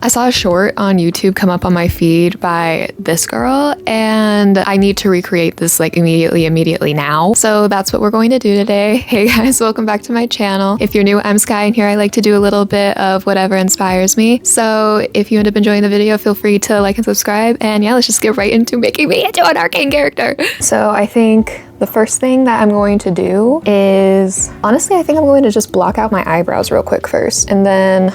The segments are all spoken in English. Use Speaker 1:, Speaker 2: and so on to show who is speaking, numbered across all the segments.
Speaker 1: I saw a short on YouTube come up on my feed by this girl, and I need to recreate this like immediately now. So that's what we're going to do today. Hey guys, welcome back to my channel. If you're new, I'm Sky, and here I like to do a little bit of whatever inspires me. So if you end up enjoying the video, feel free to like and subscribe. And yeah, let's just get right into making me into an arcane character. So I think the first thing that I'm going to do is, honestly, I think I'm going to just block out my eyebrows real quick first. And then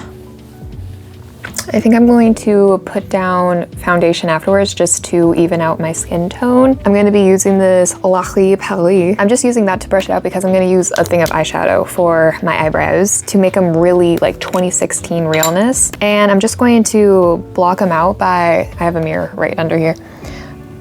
Speaker 1: I think I'm going to put down foundation afterwards just to even out my skin tone. I'm going to be using this Lachi Paris. I'm just using that to brush it out because I'm going to use a thing of eyeshadow for my eyebrows to make them really like 2016 realness. And I'm just going to block them out by, I have a mirror right under here.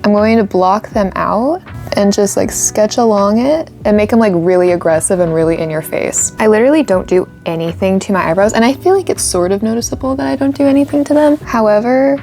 Speaker 1: I'm going to block them out and just like sketch along it and make them like really aggressive and really in your face. I literally don't do anything to my eyebrows, and I feel like it's sort of noticeable that I don't do anything to them. However,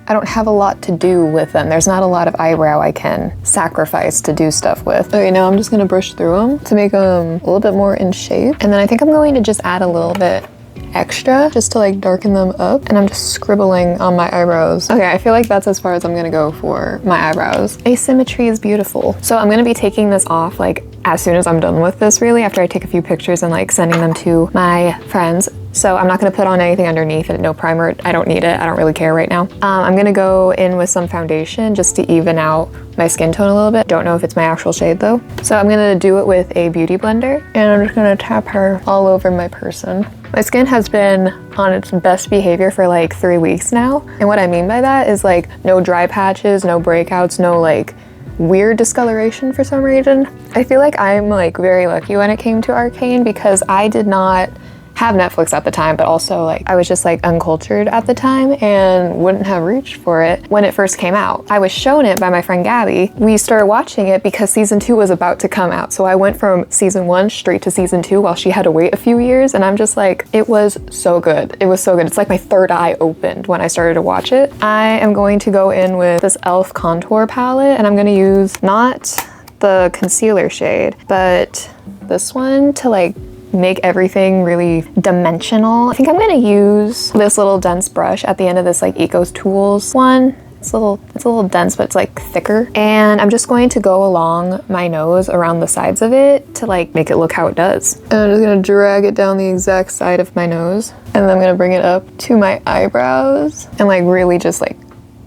Speaker 1: I don't have a lot to do with them. There's not a lot of eyebrow I can sacrifice to do stuff with. Okay, now I'm just gonna brush through them to make them a little bit more in shape. And then I think I'm going to just add a little bit extra just to like darken them up, and I'm just scribbling on my eyebrows. Okay, I feel like that's as far as I'm gonna go for my eyebrows. Asymmetry is beautiful. So I'm gonna be taking this off like as soon as I'm done with this, really, after I take a few pictures and like sending them to my friends. So I'm not gonna put on anything underneath it, no primer. I don't need it, I don't really care right now. I'm gonna go in with some foundation just to even out my skin tone a little bit. Don't know if it's my actual shade though. So I'm gonna do it with a beauty blender, and I'm just gonna tap her all over my person. My skin has been on its best behavior for like 3 weeks now. And what I mean by that is like no dry patches, no breakouts, no like weird discoloration for some reason. I feel like I'm like very lucky when it came to Arcane because I did not have Netflix at the time, but also like I was just like uncultured at the time and wouldn't have reached for it when it first came out. I was shown it by my friend Gabby. We started watching it because season 2 was about to come out. So I went from season 1 straight to season 2 while she had to wait a few years, and I'm just like, it was so good. It was so good. It's like my third eye opened when I started to watch it. I am going to go in with this e.l.f. contour palette, and I'm gonna use not the concealer shade, but this one to like make everything really dimensional. I think I'm gonna use this little dense brush at the end of this like Ecos Tools one. It's a little dense, but it's like thicker. And I'm just going to go along my nose around the sides of it to like make it look how it does. And I'm just gonna drag it down the exact side of my nose. And then I'm gonna bring it up to my eyebrows and like really just like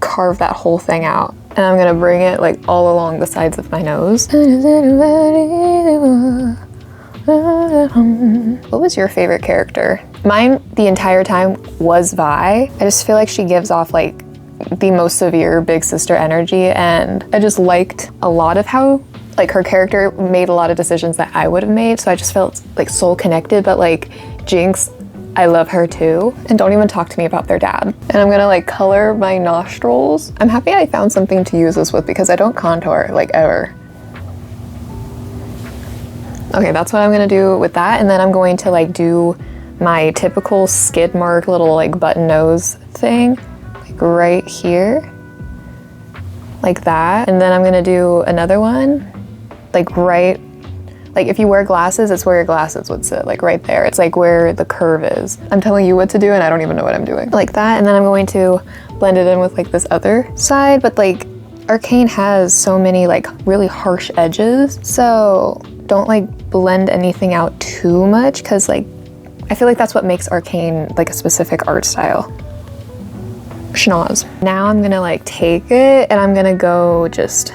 Speaker 1: carve that whole thing out. And I'm gonna bring it like all along the sides of my nose. What was your favorite character? Mine the entire time was Vi. I just feel like she gives off like the most severe big sister energy, and I just liked a lot of how like her character made a lot of decisions that I would have made, so I just felt like soul connected. But like Jinx, I love her too. And don't even talk to me about their dad. And I'm gonna like color my nostrils. I'm happy I found something to use this with because I don't contour like ever. Okay, that's what I'm gonna do with that. And then I'm going to like do my typical skid mark little like button nose thing, like right here, like that. And then I'm gonna do another one, like right, like if you wear glasses, it's where your glasses would sit, like right there. It's like where the curve is. I'm telling you what to do and I don't even know what I'm doing. Like that, and then I'm going to blend it in with like this other side, but like Arcane has so many like really harsh edges, so don't like blend anything out too much because like I feel like that's what makes Arcane like a specific art style. Schnoz. Now I'm gonna like take it and I'm gonna go just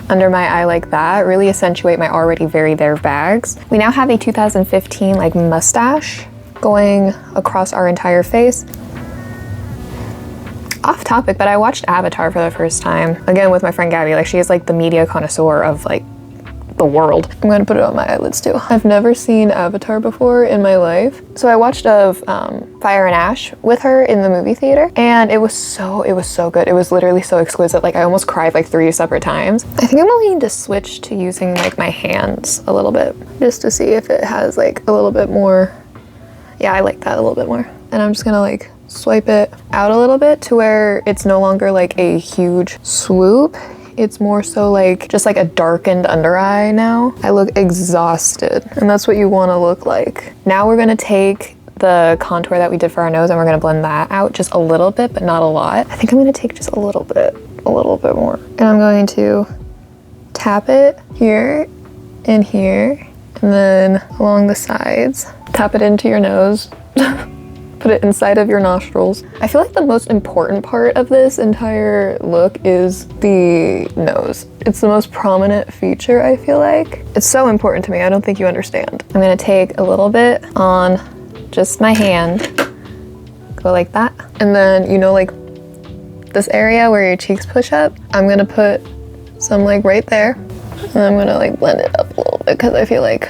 Speaker 1: under my eye like that, really accentuate my already very there bags. We now have a 2015 like mustache going across our entire face. Off topic, but I watched Avatar for the first time, again with my friend Gabby. Like she is like the media connoisseur of like the world. I'm gonna put it on my eyelids too. I've never seen Avatar before in my life. So I watched Fire and Ash with her in the movie theater, and it was so good. It was literally so exquisite. Like I almost cried like 3 separate times. I think I'm going to switch to using like my hands a little bit just to see if it has like a little bit more. Yeah, I like that a little bit more. And I'm just gonna like swipe it out a little bit to where it's no longer like a huge swoop. It's more so like just like a darkened under eye now. I look exhausted, and that's what you want to look like. Now we're gonna take the contour that we did for our nose, and we're gonna blend that out just a little bit, but not a lot. I think I'm gonna take just a little bit more. And I'm going to tap it here and here, and then along the sides. Tap it into your nose. Put it inside of your nostrils. I feel like the most important part of this entire look is the nose. It's the most prominent feature, I feel like. It's so important to me, I don't think you understand. I'm gonna take a little bit on just my hand, go like that. And then, you know, like this area where your cheeks push up, I'm gonna put some like right there. And I'm gonna like blend it up a little bit because I feel like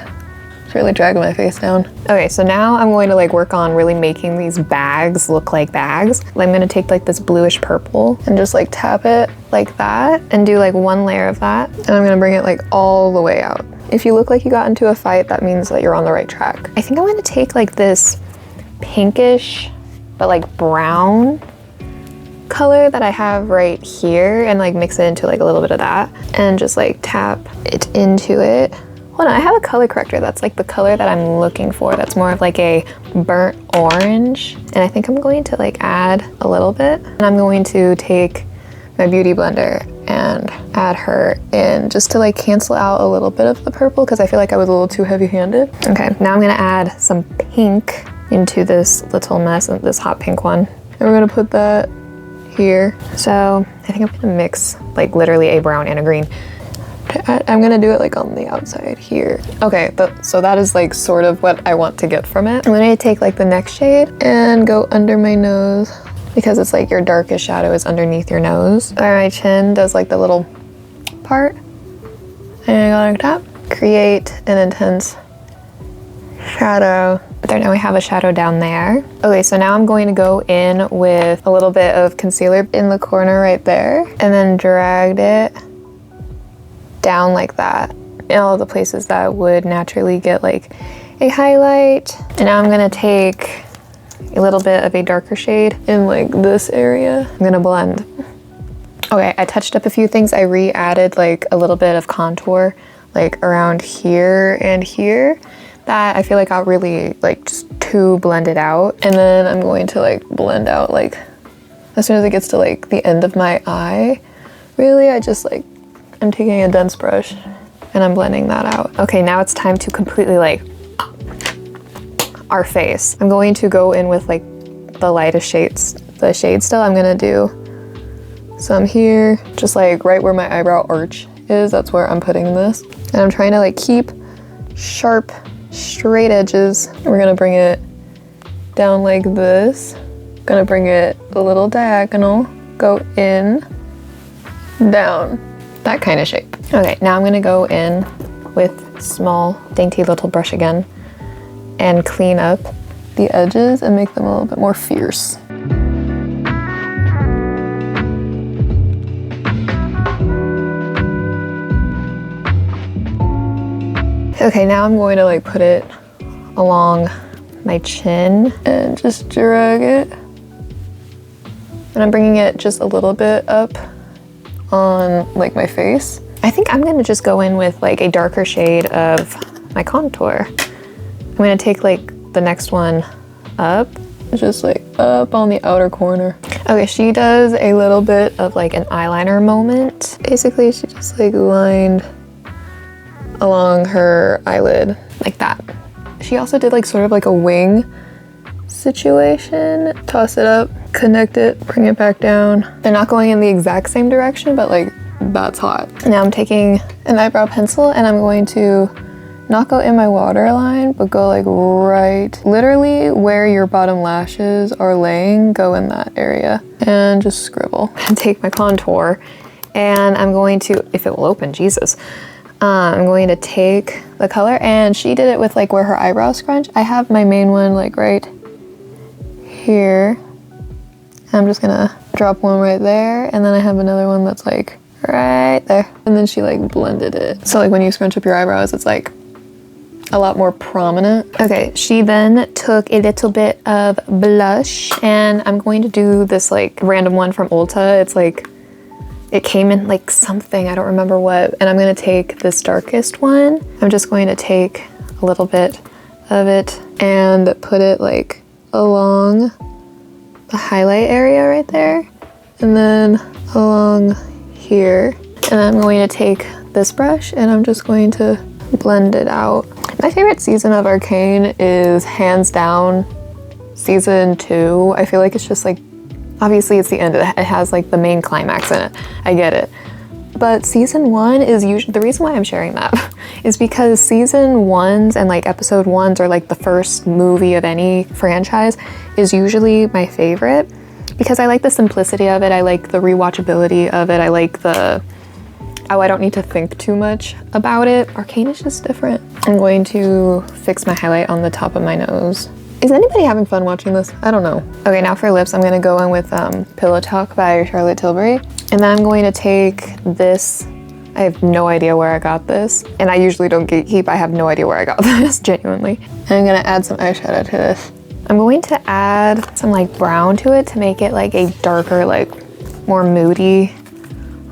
Speaker 1: it's really dragging my face down. Okay, so now I'm going to like work on really making these bags look like bags. I'm gonna take like this bluish purple and just like tap it like that and do like one layer of that. And I'm gonna bring it like all the way out. If you look like you got into a fight, that means that you're on the right track. I think I'm gonna take like this pinkish, but like brown color that I have right here and like mix it into like a little bit of that and just like tap it into it. Hold on, I have a color corrector that's like the color that I'm looking for. That's more of like a burnt orange. And I think I'm going to like add a little bit. And I'm going to take my beauty blender and add her in just to like cancel out a little bit of the purple because I feel like I was a little too heavy-handed. Okay, now I'm gonna add some pink into this little mess, this hot pink one. And we're gonna put that here. So I think I'm gonna mix like literally a brown and a green. I'm gonna do it like on the outside here. Okay, so that is like sort of what I want to get from it. I'm gonna take like the next shade and go under my nose because it's like your darkest shadow is underneath your nose. Where my chin does like the little part. And I go like that. Create an intense shadow. There, now we have a shadow down there. Okay, so now I'm going to go in with a little bit of concealer in the corner right there and then drag it down like that in all the places that would naturally get like a highlight. And now I'm gonna take a little bit of a darker shade in like this area. I'm gonna blend. Okay, I touched up a few things. I re-added like a little bit of contour like around here and here that I feel like got really like just too blended out. And then I'm going to like blend out like as soon as it gets to like the end of my eye. Really, I just like I'm taking a dense brush and I'm blending that out. Okay, now it's time to completely like our face. I'm going to go in with like the lightest shades, the shade still. I'm gonna do some here, just like right where my eyebrow arch is, that's where I'm putting this. And I'm trying to like keep sharp, straight edges. We're gonna bring it down like this. Gonna bring it a little diagonal, go in, down. That kind of shape. Okay, now I'm gonna go in with small, dainty little brush again and clean up the edges and make them a little bit more fierce. Okay, now I'm going to like put it along my chin and just drag it. And I'm bringing it just a little bit up on like my face. I think I'm gonna just go in with like a darker shade of my contour. I'm gonna take like the next one up, just like up on the outer corner. Okay, she does a little bit of like an eyeliner moment. Basically, she just like lined along her eyelid like that. She also did like sort of like a wing situation. Toss it up, connect it, bring it back down. They're not going in the exact same direction, but like that's hot. Now I'm taking an eyebrow pencil and I'm going to not go in my waterline, but go like right, literally where your bottom lashes are laying, go in that area and just scribble. And take my contour and I'm going to, if it will open, Jesus. I'm going to take the color, and she did it with like where her eyebrows scrunch. I have my main one like right here. I'm just gonna drop one right there, and then I have another one that's like right there. And then she like blended it. So like when you scrunch up your eyebrows, it's like a lot more prominent. Okay, she then took a little bit of blush, and I'm going to do this like random one from Ulta. It's like, it came in like something, I don't remember what, and I'm gonna take this darkest one. I'm just going to take a little bit of it and put it like along the highlight area right there, and then along here. And I'm going to take this brush and I'm just going to blend it out. My favorite season of Arcane is hands down season 2. I feel like it's just like, obviously it's the end of it. It has like the main climax in it. I get it. But season 1 is usually, the reason why I'm sharing that is because season 1s and like episode 1s, or like the first movie of any franchise, is usually my favorite because I like the simplicity of it. I like the rewatchability of it. I like the, oh, I don't need to think too much about it. Arcane is just different. I'm going to fix my highlight on the top of my nose. Is anybody having fun watching this? I don't know. Okay, now for lips, I'm gonna go in with Pillow Talk by Charlotte Tilbury. And then I'm going to take this. I have no idea where I got this. And I usually don't gatekeep. I have no idea where I got this, genuinely. And I'm gonna add some eyeshadow to this. I'm going to add some like brown to it to make it like a darker, like more moody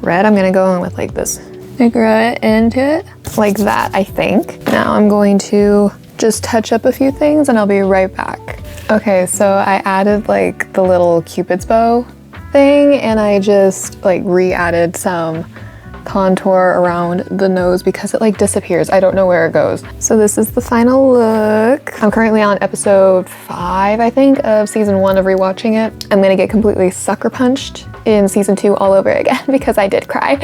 Speaker 1: red. I'm gonna go in with like this. Like right into it, like that, I think. Now I'm going to just touch up a few things and I'll be right back. Okay, so I added like the little Cupid's bow thing and I just like re-added some contour around the nose because it like disappears. I don't know where it goes. So this is the final look. I'm currently on episode 5, I think, of season 1 of rewatching it. I'm gonna get completely sucker punched in season 2 all over again because I did cry.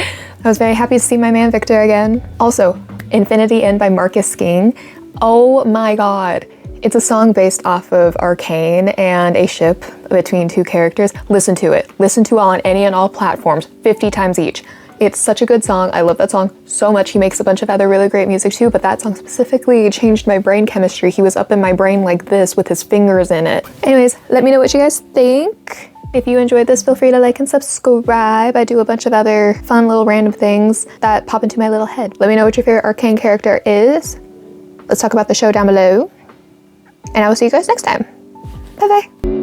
Speaker 1: I was very happy to see my man Victor again. Also, Infinity End by Marcus King. Oh my god. It's a song based off of Arcane and a ship between 2 characters. Listen to it. Listen to it on any and all platforms 50 times each. It's such a good song. I love that song so much. He makes a bunch of other really great music too, but that song specifically changed my brain chemistry. He was up in my brain like this with his fingers in it. Anyways, let me know what you guys think. If you enjoyed this, feel free to like and subscribe. I do a bunch of other fun little random things that pop into my little head. Let me know what your favorite Arcane character is. Let's talk about the show down below. And I will see you guys next time. Bye bye.